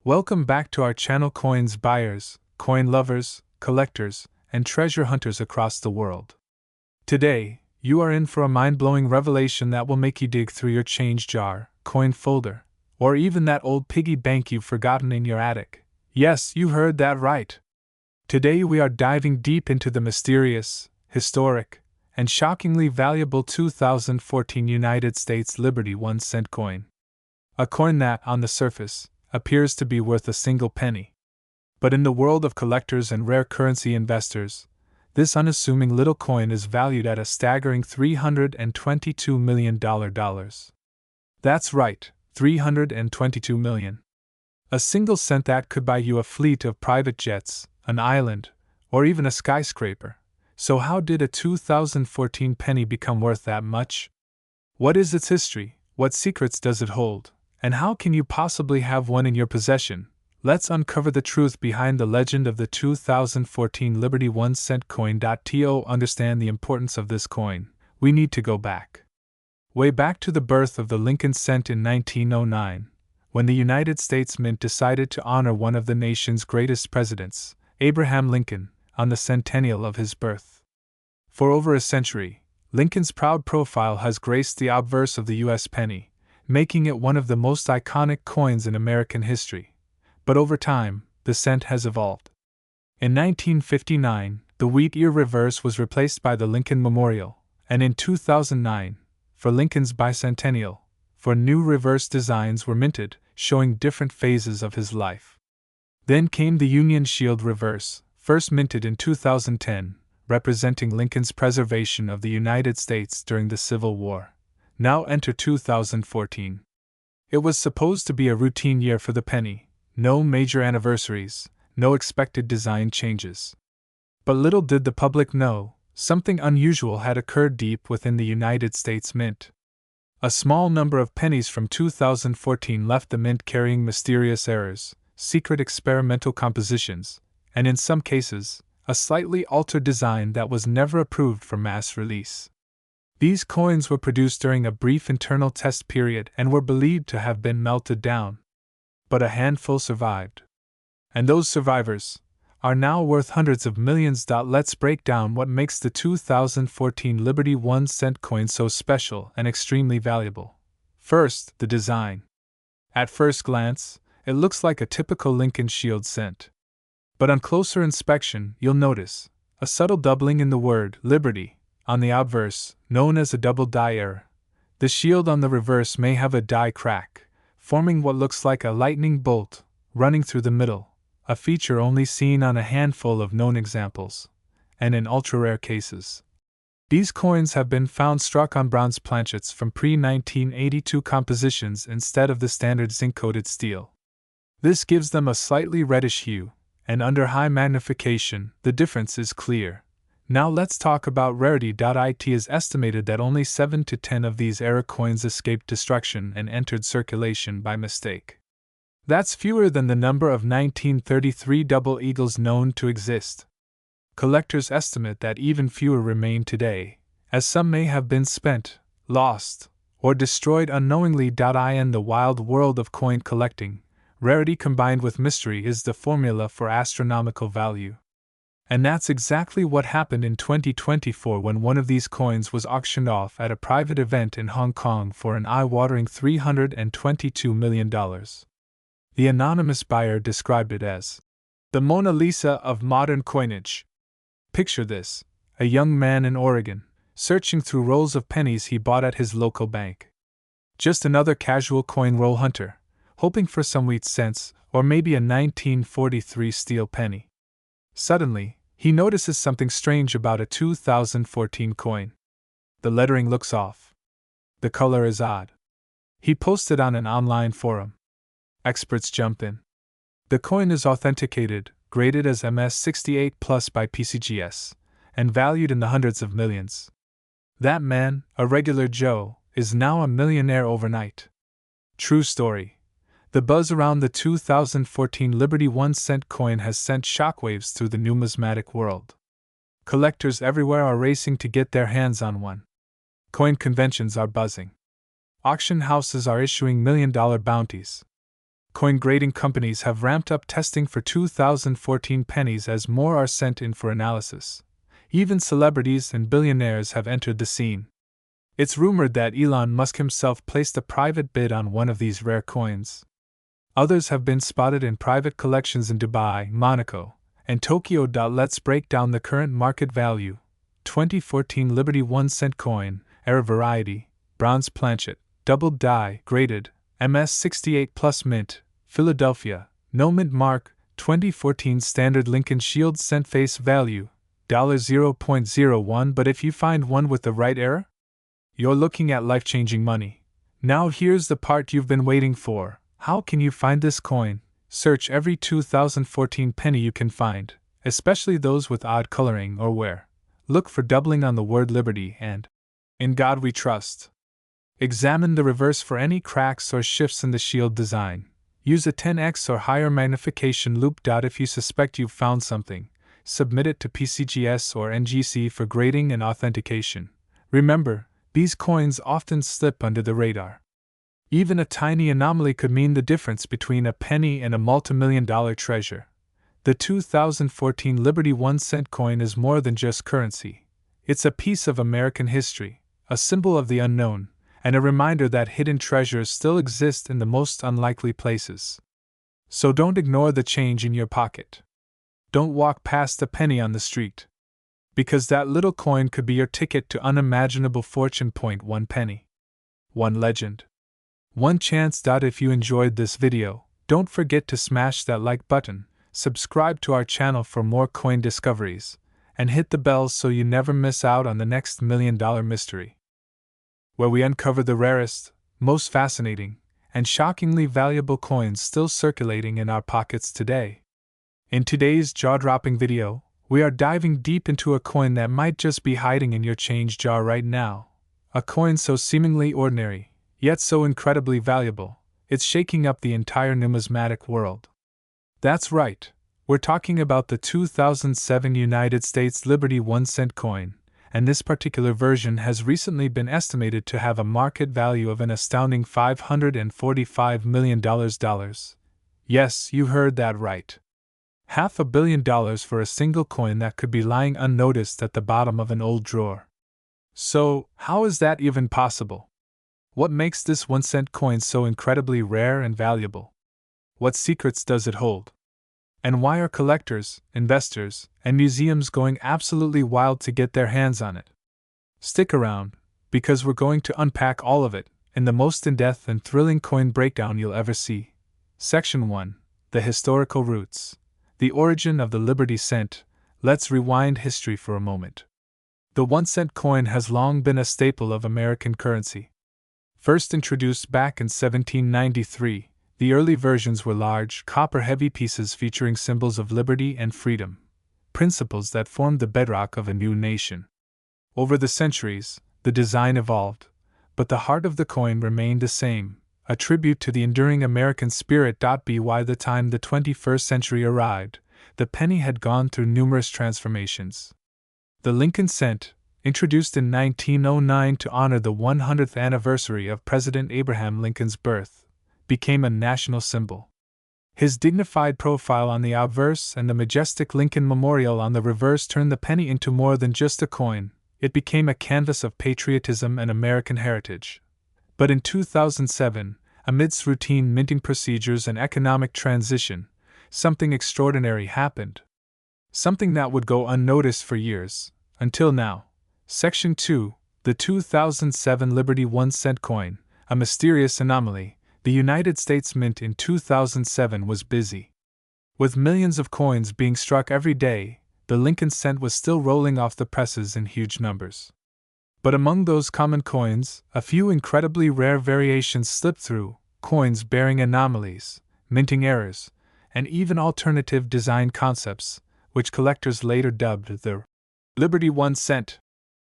Welcome back to our channel, coins buyers, coin lovers, collectors, and treasure hunters across the world. Today, you are in for a mind-blowing revelation that will make you dig through your change jar, coin folder, or even that old piggy bank you've forgotten in your attic. Yes, you heard that right. Today we are diving deep into the mysterious, historic, and shockingly valuable 2014 United States Liberty 1-cent coin. A coin that, on the surface, appears to be worth a single penny. But in the world of collectors and rare currency investors, this unassuming little coin is valued at a staggering $322 million. That's right, $322 million. A single cent that could buy you a fleet of private jets, an island, or even a skyscraper. So how did a 2014 penny become worth that much? What is its history? What secrets does it hold? And how can you possibly have one in your possession? Let's uncover the truth behind the legend of the 2014 Liberty 1-cent coin. To understand the importance of this coin, we need to go back. Way back to the birth of the Lincoln cent in 1909, when the United States Mint decided to honor one of the nation's greatest presidents, Abraham Lincoln, on the centennial of his birth. For over a century, Lincoln's proud profile has graced the obverse of the U.S. penny, making it one of the most iconic coins in American history. But over time, the cent has evolved. In 1959, the wheat ear reverse was replaced by the Lincoln Memorial, and in 2009, for Lincoln's bicentennial, new reverse designs were minted, showing different phases of his life. Then came the Union Shield reverse, first minted in 2010, representing Lincoln's preservation of the United States during the Civil War. Now enter 2014. It was supposed to be a routine year for the penny, no major anniversaries, no expected design changes. But little did the public know, something unusual had occurred deep within the United States Mint. A small number of pennies from 2014 left the mint carrying mysterious errors, secret experimental compositions, and in some cases, a slightly altered design that was never approved for mass release. These coins were produced during a brief internal test period and were believed to have been melted down. But a handful survived. And those survivors are now worth hundreds of millions. Let's break down what makes the 2014 Liberty 1-cent coin so special and extremely valuable. First, the design. At first glance, it looks like a typical Lincoln Shield cent. But on closer inspection, you'll notice a subtle doubling in the word Liberty on the obverse, known as a double die error. The shield on the reverse may have a die crack, forming what looks like a lightning bolt running through the middle, a feature only seen on a handful of known examples, and in ultra-rare cases. These coins have been found struck on bronze planchets from pre-1982 compositions instead of the standard zinc-coated steel. This gives them a slightly reddish hue, and under high magnification, the difference is clear. Now let's talk about rarity. It is estimated that only 7 to 10 of these error coins escaped destruction and entered circulation by mistake. That's fewer than the number of 1933 double eagles known to exist. Collectors estimate that even fewer remain today, as some may have been spent, lost, or destroyed unknowingly. In the wild world of coin collecting, rarity combined with mystery is the formula for astronomical value. And that's exactly what happened in 2024 when one of these coins was auctioned off at a private event in Hong Kong for an eye-watering $322 million. The anonymous buyer described it as the Mona Lisa of modern coinage. Picture this: a young man in Oregon, searching through rolls of pennies he bought at his local bank. Just another casual coin roll hunter, hoping for some wheat cents or maybe a 1943 steel penny. Suddenly, he notices something strange about a 2014 coin. The lettering looks off. The color is odd. He posts it on an online forum. Experts jump in. The coin is authenticated, graded as MS68 Plus by PCGS, and valued in the hundreds of millions. That man, a regular Joe, is now a millionaire overnight. True story. The buzz around the 2014 Liberty 1-cent coin has sent shockwaves through the numismatic world. Collectors everywhere are racing to get their hands on one. Coin conventions are buzzing. Auction houses are issuing million-dollar bounties. Coin grading companies have ramped up testing for 2014 pennies as more are sent in for analysis. Even celebrities and billionaires have entered the scene. It's rumored that Elon Musk himself placed a private bid on one of these rare coins. Others have been spotted in private collections in Dubai, Monaco, and Tokyo. Let's break down the current market value. 2014 Liberty 1 cent coin, Era variety, bronze planchet, double die, graded, MS68 plus mint, Philadelphia, no mint mark. 2014 Standard Lincoln Shield cent face value, $0.01. But if you find one with the right era, you're looking at life-changing money. Now here's the part you've been waiting for. How can you find this coin? Search every 2014 penny you can find, especially those with odd coloring or wear. Look for doubling on the word Liberty and In God We Trust. Examine the reverse for any cracks or shifts in the shield design. Use a 10x or higher magnification loupe. If you suspect you've found something, submit it to PCGS or NGC for grading and authentication. Remember, these coins often slip under the radar. Even a tiny anomaly could mean the difference between a penny and a multimillion-dollar treasure. The 2014 Liberty 1 cent coin is more than just currency. It's a piece of American history, a symbol of the unknown, and a reminder that hidden treasures still exist in the most unlikely places. So don't ignore the change in your pocket. Don't walk past a penny on the street, because that little coin could be your ticket to unimaginable fortune. 1 penny. 1 legend. 1 chance. If you enjoyed this video, don't forget to smash that like button, subscribe to our channel for more coin discoveries, and hit the bell so you never miss out on the next $1 million mystery, where we uncover the rarest, most fascinating, and shockingly valuable coins still circulating in our pockets today. In today's jaw-dropping video, we are diving deep into a coin that might just be hiding in your change jar right now. A coin so seemingly ordinary, yet so incredibly valuable, it's shaking up the entire numismatic world. That's right, we're talking about the 2007 United States Liberty 1 cent coin, and this particular version has recently been estimated to have a market value of an astounding $545 million. Yes, you heard that right. $500 million for a single coin that could be lying unnoticed at the bottom of an old drawer. So, how is that even possible? What makes this 1 cent coin so incredibly rare and valuable? What secrets does it hold? And why are collectors, investors, and museums going absolutely wild to get their hands on it? Stick around, because we're going to unpack all of it in the most in-depth and thrilling coin breakdown you'll ever see. Section 1. The historical roots. The origin of the Liberty cent. Let's rewind history for a moment. The 1 cent coin has long been a staple of American currency. First introduced back in 1793, the early versions were large, copper-heavy pieces featuring symbols of liberty and freedom, principles that formed the bedrock of a new nation. Over the centuries, the design evolved, but the heart of the coin remained the same, a tribute to the enduring American spirit. By the time the 21st century arrived, the penny had gone through numerous transformations. The Lincoln cent, introduced in 1909 to honor the 100th anniversary of President Abraham Lincoln's birth, became a national symbol. His dignified profile on the obverse and the majestic Lincoln Memorial on the reverse turned the penny into more than just a coin. It became a canvas of patriotism and American heritage. But in 2007, amidst routine minting procedures and economic transition, something extraordinary happened. Something that would go unnoticed for years, until now. Section 2. The 2007 Liberty 1 cent coin, a mysterious anomaly. The United States Mint in 2007 was busy. With millions of coins being struck every day, the Lincoln cent was still rolling off the presses in huge numbers. But among those common coins, a few incredibly rare variations slipped through, coins bearing anomalies, minting errors, and even alternative design concepts, which collectors later dubbed the Liberty 1 cent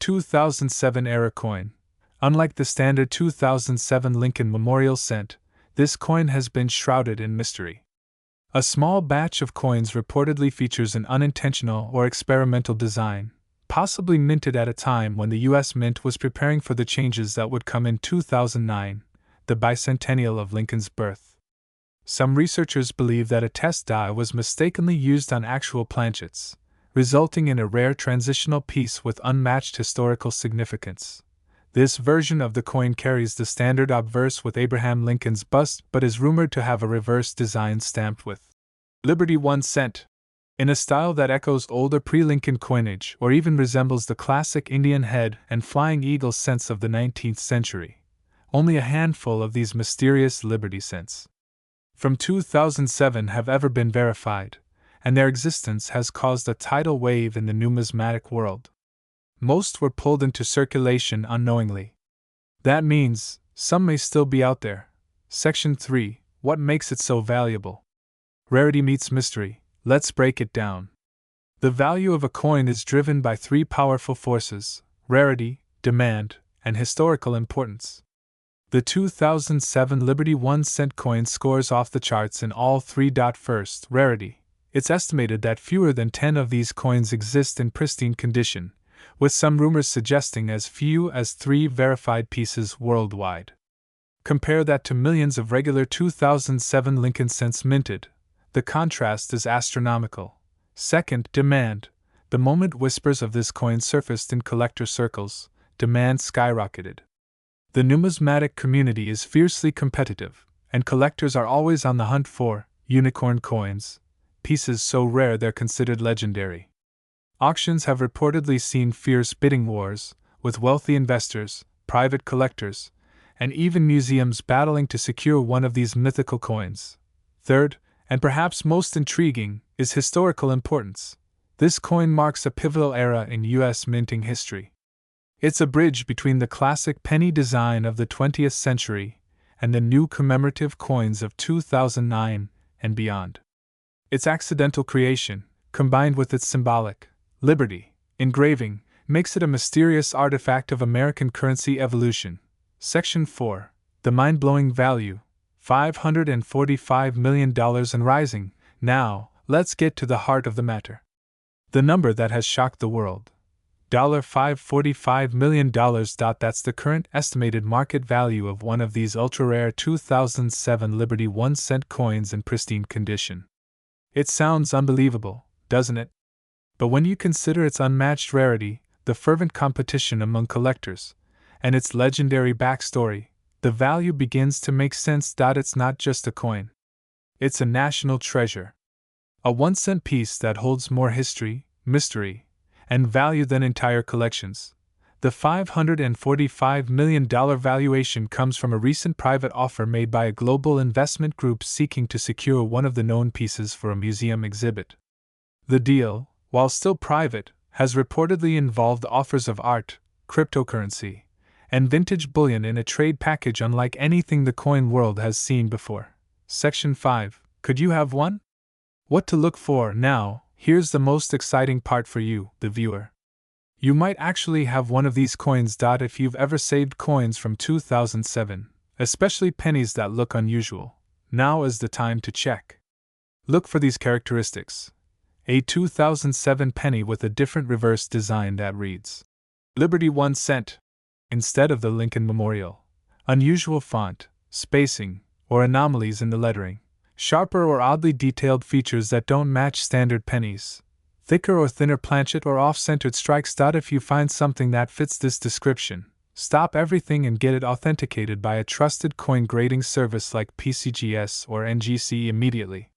2007 era coin. Unlike the standard 2007 Lincoln Memorial cent, this coin has been shrouded in mystery. A small batch of coins reportedly features an unintentional or experimental design, possibly minted at a time when the U.S. Mint was preparing for the changes that would come in 2009, the bicentennial of Lincoln's birth. Some researchers believe that a test die was mistakenly used on actual planchets, resulting in a rare transitional piece with unmatched historical significance. This version of the coin carries the standard obverse with Abraham Lincoln's bust but is rumored to have a reverse design stamped with Liberty 1 cent, in a style that echoes older pre-Lincoln coinage or even resembles the classic Indian head and flying eagle cents of the 19th century. Only a handful of these mysterious Liberty cents from 2007 have ever been verified, and their existence has caused a tidal wave in the numismatic world. Most were pulled into circulation unknowingly. That means some may still be out there. Section 3. What makes it so valuable? Rarity meets mystery. Let's break it down. The value of a coin is driven by three powerful forces: rarity, demand, and historical importance. The 2007 Liberty 1 cent coin scores off the charts in all three. First, rarity. It's estimated that fewer than 10 of these coins exist in pristine condition, with some rumors suggesting as few as 3 verified pieces worldwide. Compare that to millions of regular 2007 Lincoln cents minted. The contrast is astronomical. Second, demand. The moment whispers of this coin surfaced in collector circles, demand skyrocketed. The numismatic community is fiercely competitive, and collectors are always on the hunt for unicorn coins, pieces so rare they're considered legendary. Auctions have reportedly seen fierce bidding wars, with wealthy investors, private collectors, and even museums battling to secure one of these mythical coins. Third, and perhaps most intriguing, is historical importance. This coin marks a pivotal era in U.S. minting history. It's a bridge between the classic penny design of the 20th century and the new commemorative coins of 2009 and beyond. Its accidental creation, combined with its symbolic Liberty engraving, makes it a mysterious artifact of American currency evolution. Section 4. The mind-blowing value: $545 million and rising. Now, let's get to the heart of the matter. The number that has shocked the world. $545 million. That's the current estimated market value of one of these ultra-rare 2007 Liberty 1 cent coins in pristine condition. It sounds unbelievable, doesn't it? But when you consider its unmatched rarity, the fervent competition among collectors, and its legendary backstory, the value begins to make sense. It's not just a coin. It's a national treasure. A 1 cent piece that holds more history, mystery, and value than entire collections. The $545 million valuation comes from a recent private offer made by a global investment group seeking to secure one of the known pieces for a museum exhibit. The deal, while still private, has reportedly involved offers of art, cryptocurrency, and vintage bullion in a trade package unlike anything the coin world has seen before. Section 5. Could you have one? What to look for now? Here's the most exciting part for you, the viewer. You might actually have one of these coins. If you've ever saved coins from 2007, especially pennies that look unusual, now is the time to check. Look for these characteristics. A 2007 penny with a different reverse design that reads Liberty 1 cent instead of the Lincoln Memorial. Unusual font, spacing, or anomalies in the lettering. Sharper or oddly detailed features that don't match standard pennies. Thicker or thinner planchet or off-centered strikes. If you find something that fits this description, stop everything and get it authenticated by a trusted coin grading service like PCGS or NGC immediately.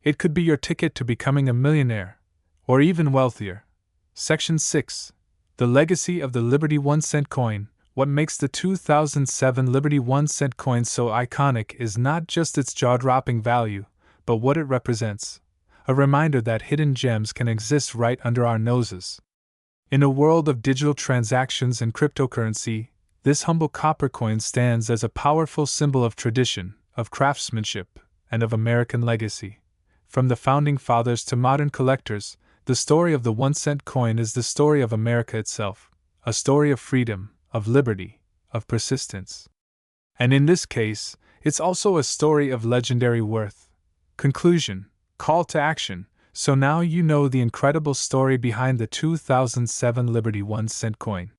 It could be your ticket to becoming a millionaire, or even wealthier. Section 6. The legacy of the Liberty 1 cent coin. What makes the 2007 Liberty 1 cent coin so iconic is not just its jaw-dropping value, but what it represents. A reminder that hidden gems can exist right under our noses. In a world of digital transactions and cryptocurrency, this humble copper coin stands as a powerful symbol of tradition, of craftsmanship, and of American legacy. From the founding fathers to modern collectors, the story of the 1 cent coin is the story of America itself, a story of freedom, of liberty, of persistence. And in this case, it's also a story of legendary worth. Conclusion. Call to action. So now you know the incredible story behind the 2007 Liberty 1 cent coin.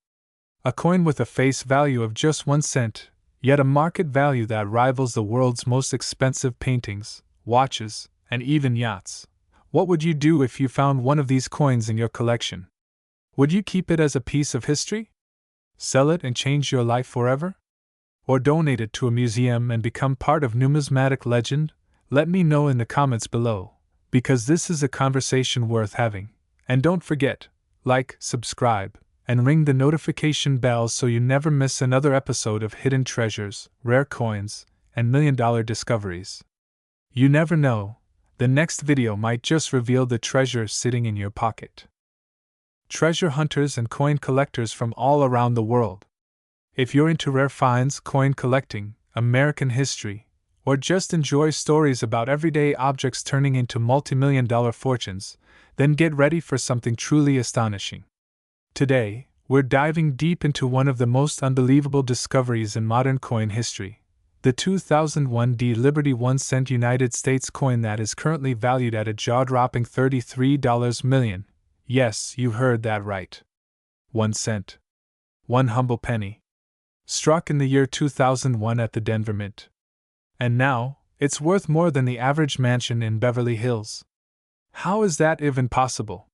A coin with a face value of just 1 cent, yet a market value that rivals the world's most expensive paintings, watches, and even yachts. What would you do if you found one of these coins in your collection? Would you keep it as a piece of history? Sell it and change your life forever? Or donate it to a museum and become part of numismatic legend? Let me know in the comments below, because this is a conversation worth having. And don't forget, like, subscribe, and ring the notification bell so you never miss another episode of Hidden Treasures, Rare Coins, and $1,000,000 Discoveries. You never know, the next video might just reveal the treasure sitting in your pocket. Treasure hunters and coin collectors from all around the world. If you're into rare finds, coin collecting, American history, or just enjoy stories about everyday objects turning into multi-million-dollar fortunes, then get ready for something truly astonishing. Today, we're diving deep into one of the most unbelievable discoveries in modern coin history, the 2001 Liberty 1 cent United States coin that is currently valued at a jaw-dropping $33 million. Yes, you heard that right. 1 cent. One humble penny. Struck in the year 2001 at the Denver Mint. And now, it's worth more than the average mansion in Beverly Hills. How is that even possible?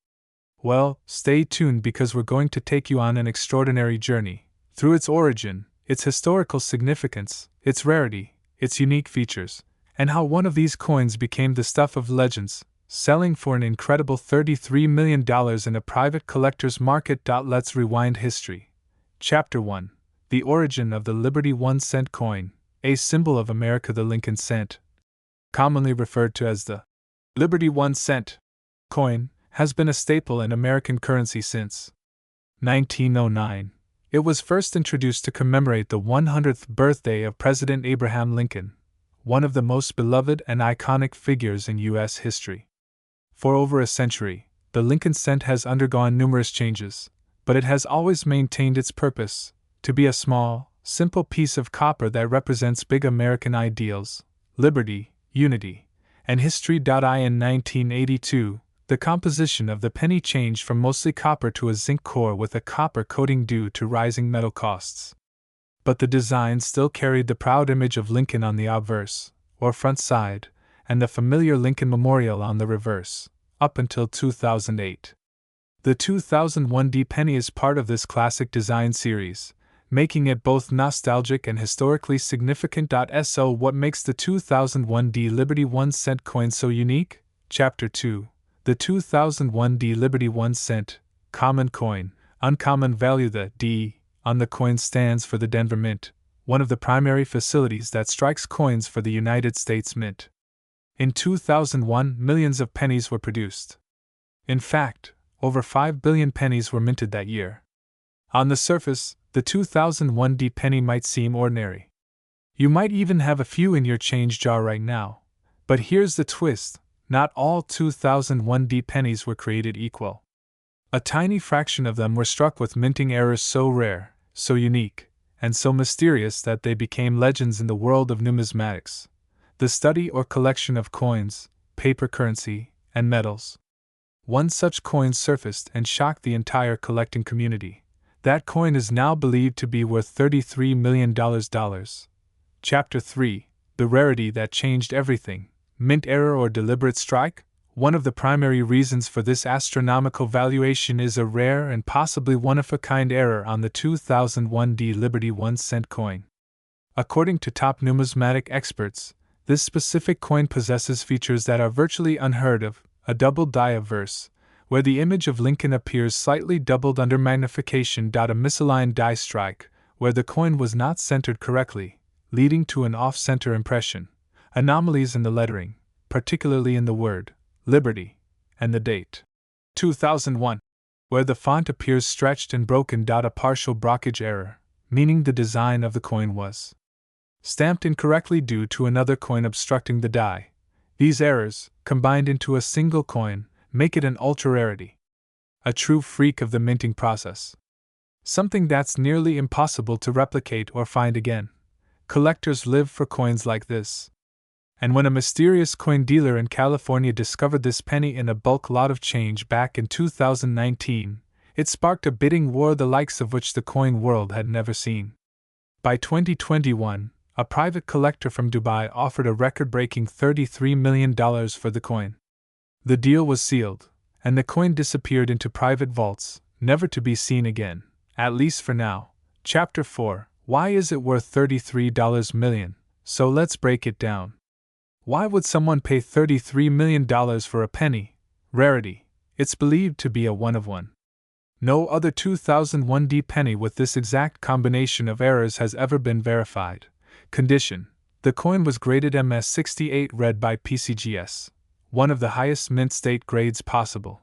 Well, stay tuned because we're going to take you on an extraordinary journey through its origin, its historical significance, its rarity, its unique features, and how one of these coins became the stuff of legends, selling for an incredible $33 million in a private collector's market. Let's rewind history. Chapter 1. The origin of the Liberty 1 cent coin, a symbol of America. The Lincoln cent, commonly referred to as the Liberty 1 cent coin, has been a staple in American currency since 1909. It was first introduced to commemorate the 100th birthday of President Abraham Lincoln, one of the most beloved and iconic figures in U.S. history. For over a century, the Lincoln cent has undergone numerous changes, but it has always maintained its purpose, to be a small, simple piece of copper that represents big American ideals, liberty, unity, and history. In 1982, the composition of the penny changed from mostly copper to a zinc core with a copper coating due to rising metal costs. But the design still carried the proud image of Lincoln on the obverse, or front side, and the familiar Lincoln Memorial on the reverse, up until 2008. The 2001 penny is part of this classic design series, making it both nostalgic and historically significant. So what makes the 2001 Liberty 1 cent coin so unique? Chapter 2. The 2001 Liberty 1 cent, common coin, uncommon value. The D on the coin stands for the Denver Mint, one of the primary facilities that strikes coins for the United States Mint. In 2001, millions of pennies were produced. In fact, over 5 billion pennies were minted that year. On the surface, the 2001 penny might seem ordinary. You might even have a few in your change jar right now. But here's the twist. Not all 2001 pennies were created equal. A tiny fraction of them were struck with minting errors so rare, so unique, and so mysterious that they became legends in the world of numismatics, the study or collection of coins, paper currency, and metals. One such coin surfaced and shocked the entire collecting community. That coin is now believed to be worth $33 million. Chapter 3. The rarity that changed everything. Mint error or deliberate strike? One of the primary reasons for this astronomical valuation is a rare and possibly one-of-a-kind error on the 2001 Liberty 1 cent coin. According to top numismatic experts, this specific coin possesses features that are virtually unheard of: a double die obverse, where the image of Lincoln appears slightly doubled under magnification. A misaligned die strike, where the coin was not centered correctly, leading to an off-center impression. Anomalies in the lettering, particularly in the word Liberty and the date 2001, where the font appears stretched and broken. A partial brockage error, meaning the design of the coin was stamped incorrectly due to another coin obstructing the die. These errors, combined into a single coin, make it an ultra-rarity. A true freak of the minting process. Something that's nearly impossible to replicate or find again. Collectors live for coins like this. And when a mysterious coin dealer in California discovered this penny in a bulk lot of change back in 2019, it sparked a bidding war the likes of which the coin world had never seen. By 2021, a private collector from Dubai offered a record-breaking $33 million for the coin. The deal was sealed, and the coin disappeared into private vaults, never to be seen again, at least for now. Chapter 4: Why is it worth $33 million? So let's break it down. Why would someone pay $33 million for a penny? Rarity. It's believed to be a one-of-one. No other 2001D penny with this exact combination of errors has ever been verified. Condition: the coin was graded MS68 red by PCGS, one of the highest mint state grades possible.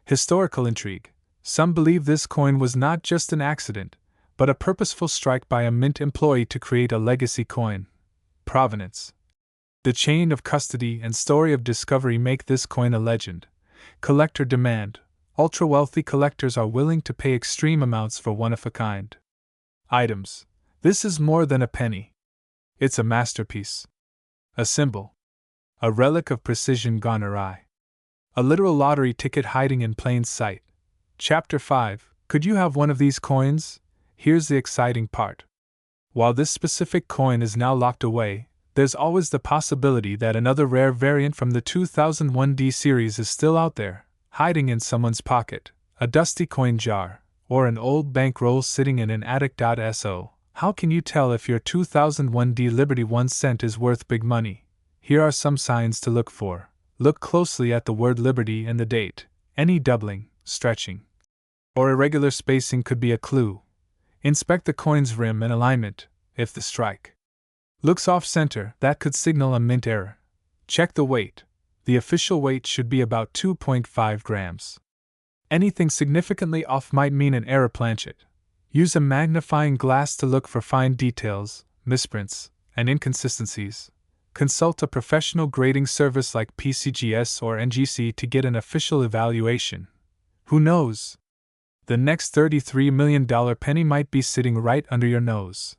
Historical intrigue: some believe this coin was not just an accident, but a purposeful strike by a mint employee to create a legacy coin. Provenance: the chain of custody and story of discovery make this coin a legend. Collector demand: ultra-wealthy collectors are willing to pay extreme amounts for one-of-a-kind items. This is more than a penny. It's a masterpiece. A symbol. A relic of precision gone awry. A literal lottery ticket hiding in plain sight. Chapter 5: Could you have one of these coins? Here's the exciting part. While this specific coin is now locked away, there's always the possibility that another rare variant from the 2001D series is still out there, hiding in someone's pocket, a dusty coin jar, or an old bankroll sitting in an attic. So, how can you tell if your 2001D Liberty 1 cent is worth big money? Here are some signs to look for. Look closely at the word Liberty and the date. Any doubling, stretching, or irregular spacing could be a clue. Inspect the coin's rim and alignment. If the strike looks off-center, that could signal a mint error. Check the weight. The official weight should be about 2.5 grams. Anything significantly off might mean an error. Planchet. Use a magnifying glass to look for fine details, misprints, and inconsistencies. Consult a professional grading service like PCGS or NGC to get an official evaluation. Who knows? The next $33 million penny might be sitting right under your nose.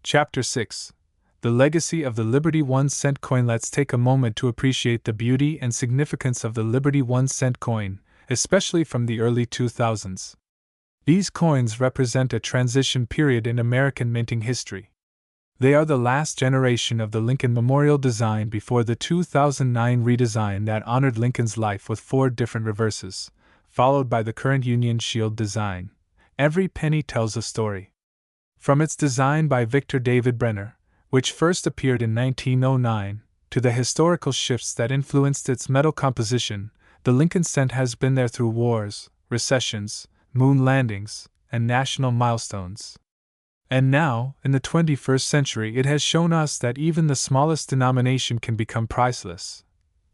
Chapter 6: The legacy of the Liberty 1 cent coin. Let's take a moment to appreciate the beauty and significance of the Liberty 1 cent coin, especially from the early 2000s. These coins represent a transition period in American minting history. They are the last generation of the Lincoln Memorial design before the 2009 redesign that honored Lincoln's life with 4 different reverses, followed by the current Union Shield design. Every penny tells a story. From its design by Victor David Brenner, which first appeared in 1909, to the historical shifts that influenced its metal composition, the Lincoln cent has been there through wars, recessions, moon landings, and national milestones. And now, in the 21st century, it has shown us that even the smallest denomination can become priceless.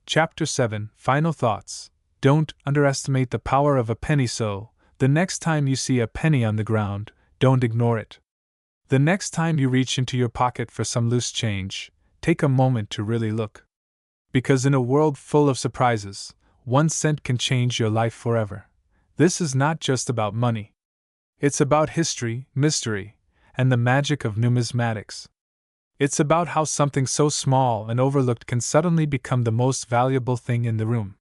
Chapter 7: Final thoughts. Don't underestimate the power of a penny. So, the next time you see a penny on the ground, don't ignore it. The next time you reach into your pocket for some loose change, take a moment to really look. Because in a world full of surprises, 1 cent can change your life forever. This is not just about money. It's about history, mystery, and the magic of numismatics. It's about how something so small and overlooked can suddenly become the most valuable thing in the room.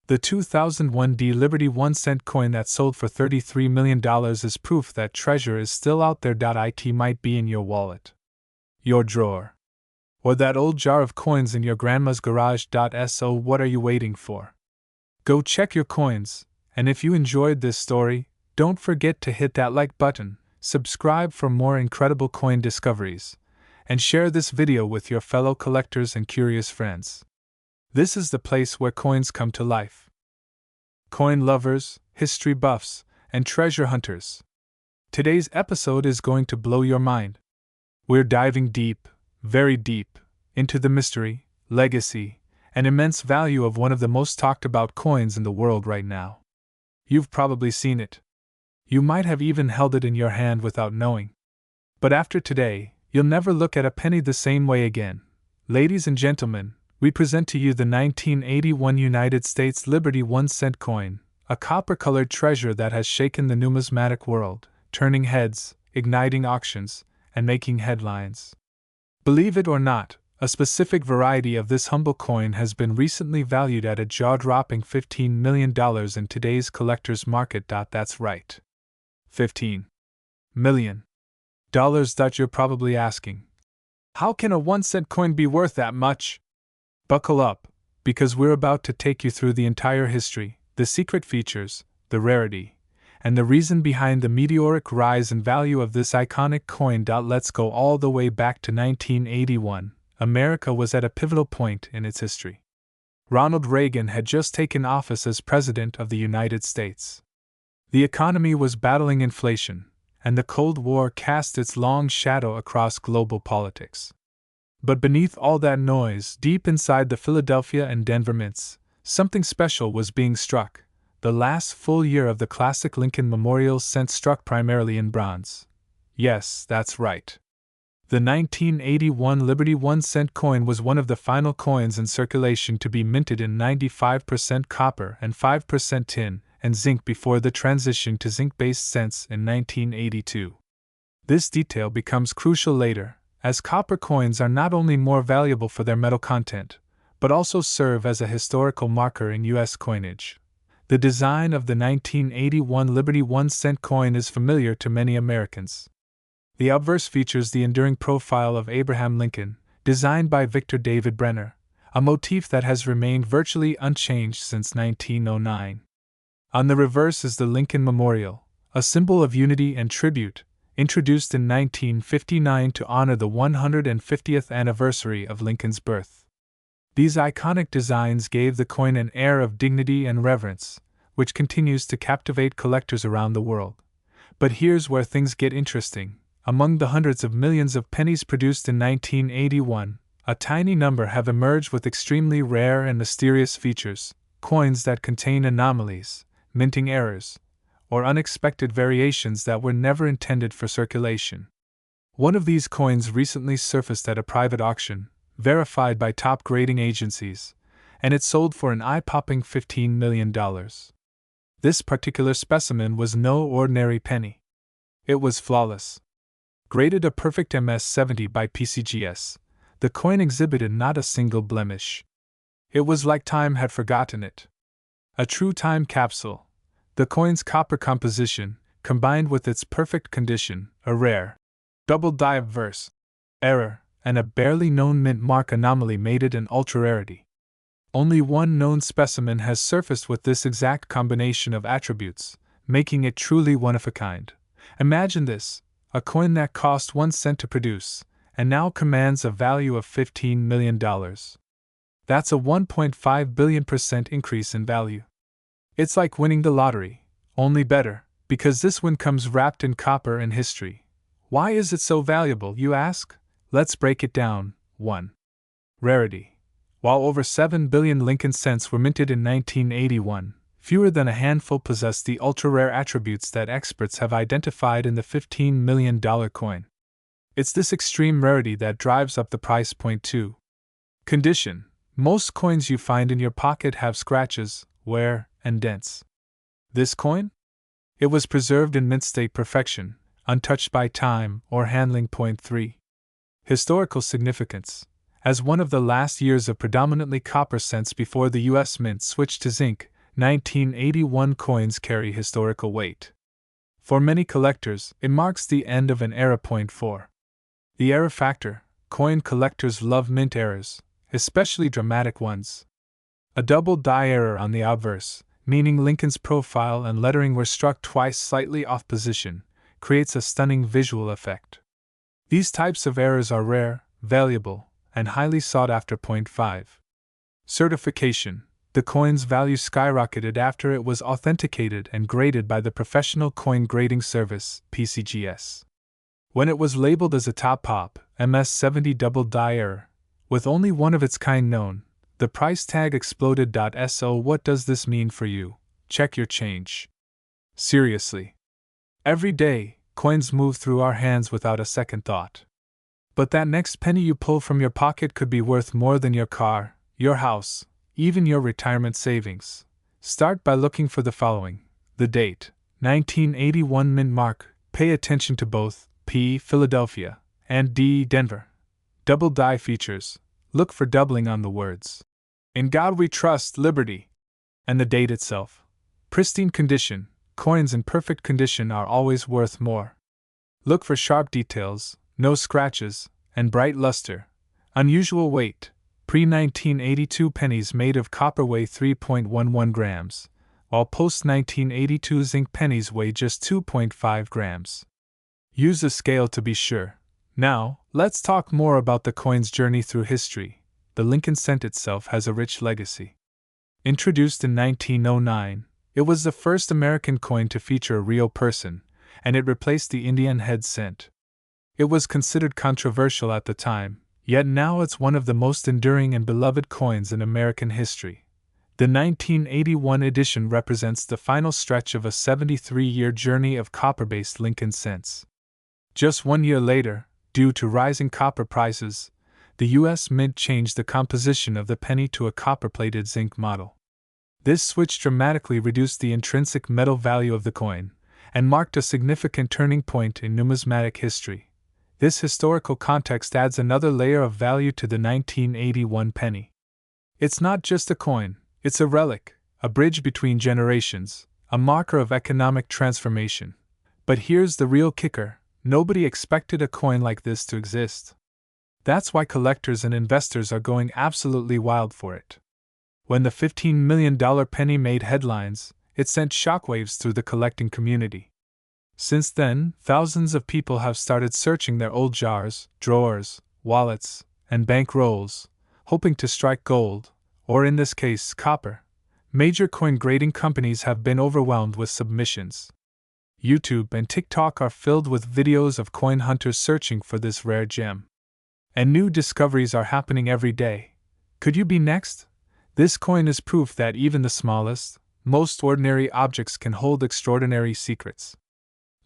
The 2001D Liberty 1 cent coin that sold for $33 million is proof that treasure is still out there. It might be in your wallet, your drawer, or that old jar of coins in your grandma's garage. So what are you waiting for? Go check your coins, and if you enjoyed this story, don't forget to hit that like button, subscribe for more incredible coin discoveries, and share this video with your fellow collectors and curious friends. This is the place where coins come to life. Coin lovers, history buffs, and treasure hunters. Today's episode is going to blow your mind. We're diving deep, very deep, into the mystery, legacy, and immense value of one of the most talked about coins in the world right now. You've probably seen it. You might have even held it in your hand without knowing. But after today, you'll never look at a penny the same way again. Ladies and gentlemen, we present to you the 1981 United States Liberty 1 cent coin, a copper-colored treasure that has shaken the numismatic world, turning heads, igniting auctions, and making headlines. Believe it or not, a specific variety of this humble coin has been recently valued at a jaw-dropping $15 million in today's collector's market. That's right. $15 million. Dollars. You're probably asking. How can a 1-cent coin be worth that much? Buckle up, because we're about to take you through the entire history, the secret features, the rarity, and the reason behind the meteoric rise in value of this iconic coin. Let's go all the way back to 1981. America was at a pivotal point in its history. Ronald Reagan had just taken office as President of the United States. The economy was battling inflation, and the Cold War cast its long shadow across global politics. But beneath all that noise, deep inside the Philadelphia and Denver mints, something special was being struck. The last full year of the classic Lincoln Memorial cent struck primarily in bronze. Yes, that's right. The 1981 Liberty 1-cent coin was one of the final coins in circulation to be minted in 95% copper and 5% tin and zinc before the transition to zinc-based cents in 1982. This detail becomes crucial later, as copper coins are not only more valuable for their metal content, but also serve as a historical marker in U.S. coinage. The design of the 1981 Liberty 1-cent coin is familiar to many Americans. The obverse features the enduring profile of Abraham Lincoln, designed by Victor David Brenner, a motif that has remained virtually unchanged since 1909. On the reverse is the Lincoln Memorial, a symbol of unity and tribute, introduced in 1959 to honor the 150th anniversary of Lincoln's birth. These iconic designs gave the coin an air of dignity and reverence, which continues to captivate collectors around the world. But here's where things get interesting. Among the hundreds of millions of pennies produced in 1981, a tiny number have emerged with extremely rare and mysterious features, coins that contain anomalies, minting errors, or unexpected variations that were never intended for circulation. One of these coins recently surfaced at a private auction, verified by top grading agencies, and it sold for an eye-popping $15 million. This particular specimen was no ordinary penny. It was flawless. Graded a perfect MS-70 by PCGS, the coin exhibited not a single blemish. It was like time had forgotten it. A true time capsule. The coin's copper composition, combined with its perfect condition, a rare, double die obverse error, and a barely known mint mark anomaly made it an ultra-rarity. Only one known specimen has surfaced with this exact combination of attributes, making it truly one of a kind. Imagine this. A coin that cost 1 cent to produce, and now commands a value of $15 million. That's a 1.5 billion% increase in value. It's like winning the lottery, only better, because this win comes wrapped in copper and history. Why is it so valuable, you ask? Let's break it down. 1. Rarity. While over 7 billion Lincoln cents were minted in 1981, fewer than a handful possess the ultra-rare attributes that experts have identified in the $15 million coin. It's this extreme rarity that drives up the price point. 2. Condition. Most coins you find in your pocket have scratches, wear, and dents. This coin? It was preserved in mint state perfection, untouched by time or handling. 3. Historical significance. As one of the last years of predominantly copper cents before the U.S. Mint switched to zinc, 1981 coins carry historical weight. For many collectors, it marks the end of an era. 4. The error factor. Coin collectors love mint errors, especially dramatic ones. A double die error on the obverse, meaning Lincoln's profile and lettering were struck twice slightly off position, creates a stunning visual effect. These types of errors are rare, valuable, and highly sought after. 5. Certification. The coin's value skyrocketed after it was authenticated and graded by the Professional Coin Grading Service, PCGS. When it was labeled as a top pop, MS-70 double die error, with only one of its kind known, the price tag exploded. So what does this mean for you? Check your change. Seriously. Every day, coins move through our hands without a second thought. But that next penny you pull from your pocket could be worth more than your car, your house, even your retirement savings. Start by looking for the following. The date, 1981 mint mark. Pay attention to both P. Philadelphia and D. Denver. Double die features. Look for doubling on the words. In God we trust, Liberty. And the date itself. Pristine condition. Coins in perfect condition are always worth more. Look for sharp details, no scratches, and bright luster. Unusual weight. Pre-1982 pennies made of copper weigh 3.11 grams, while post-1982 zinc pennies weigh just 2.5 grams. Use a scale to be sure. Now, let's talk more about the coin's journey through history. The Lincoln cent itself has a rich legacy. Introduced in 1909, it was the first American coin to feature a real person, and it replaced the Indian head cent. It was considered controversial at the time, yet now it's one of the most enduring and beloved coins in American history. The 1981 edition represents the final stretch of a 73-year journey of copper-based Lincoln cents. Just 1 year later, due to rising copper prices, the U.S. Mint changed the composition of the penny to a copper-plated zinc model. This switch dramatically reduced the intrinsic metal value of the coin, and marked a significant turning point in numismatic history. This historical context adds another layer of value to the 1981 penny. It's not just a coin, it's a relic, a bridge between generations, a marker of economic transformation. But here's the real kicker: nobody expected a coin like this to exist. That's why collectors and investors are going absolutely wild for it. When the $15 million penny made headlines, it sent shockwaves through the collecting community. Since then, thousands of people have started searching their old jars, drawers, wallets, and bank rolls, hoping to strike gold, or in this case, copper. Major coin grading companies have been overwhelmed with submissions. YouTube and TikTok are filled with videos of coin hunters searching for this rare gem. And new discoveries are happening every day. Could you be next? This coin is proof that even the smallest, most ordinary objects can hold extraordinary secrets.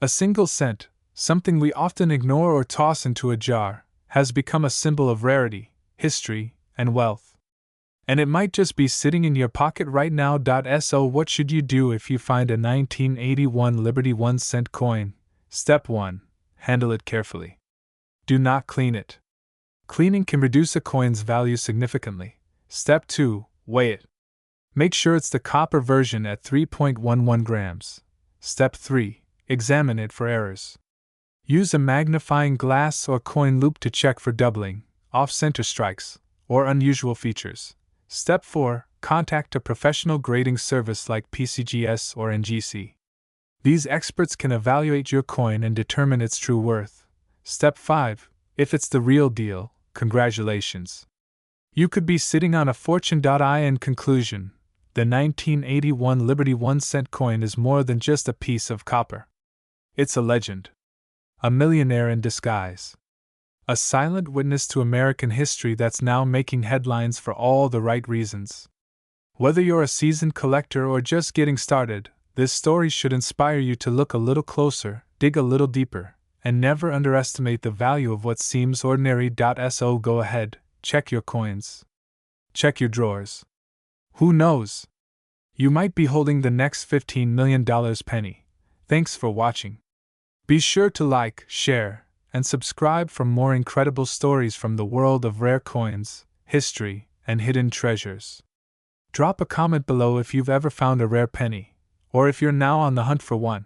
A single cent, something we often ignore or toss into a jar, has become a symbol of rarity, history, and wealth. And it might just be sitting in your pocket right now. So what should you do if you find a 1981 Liberty 1-cent coin? Step 1. Handle it carefully. Do not clean it. Cleaning can reduce a coin's value significantly. Step 2. Weigh it. Make sure it's the copper version at 3.11 grams. Step 3. Examine it for errors. Use a magnifying glass or coin loop to check for doubling, off-center strikes, or unusual features. Step 4. Contact a professional grading service like PCGS or NGC. These experts can evaluate your coin and determine its true worth. Step 5. If it's the real deal, congratulations. You could be sitting on a fortune. In conclusion, the 1981 Liberty 1-cent coin is more than just a piece of copper. It's a legend. A millionaire in disguise. A silent witness to American history that's now making headlines for all the right reasons. Whether you're a seasoned collector or just getting started, this story should inspire you to look a little closer, dig a little deeper, and never underestimate the value of what seems ordinary. So go ahead, check your coins. Check your drawers. Who knows? You might be holding the next $15 million penny. Thanks for watching. Be sure to like, share, and subscribe for more incredible stories from the world of rare coins, history, and hidden treasures. Drop a comment below if you've ever found a rare penny, or if you're now on the hunt for one.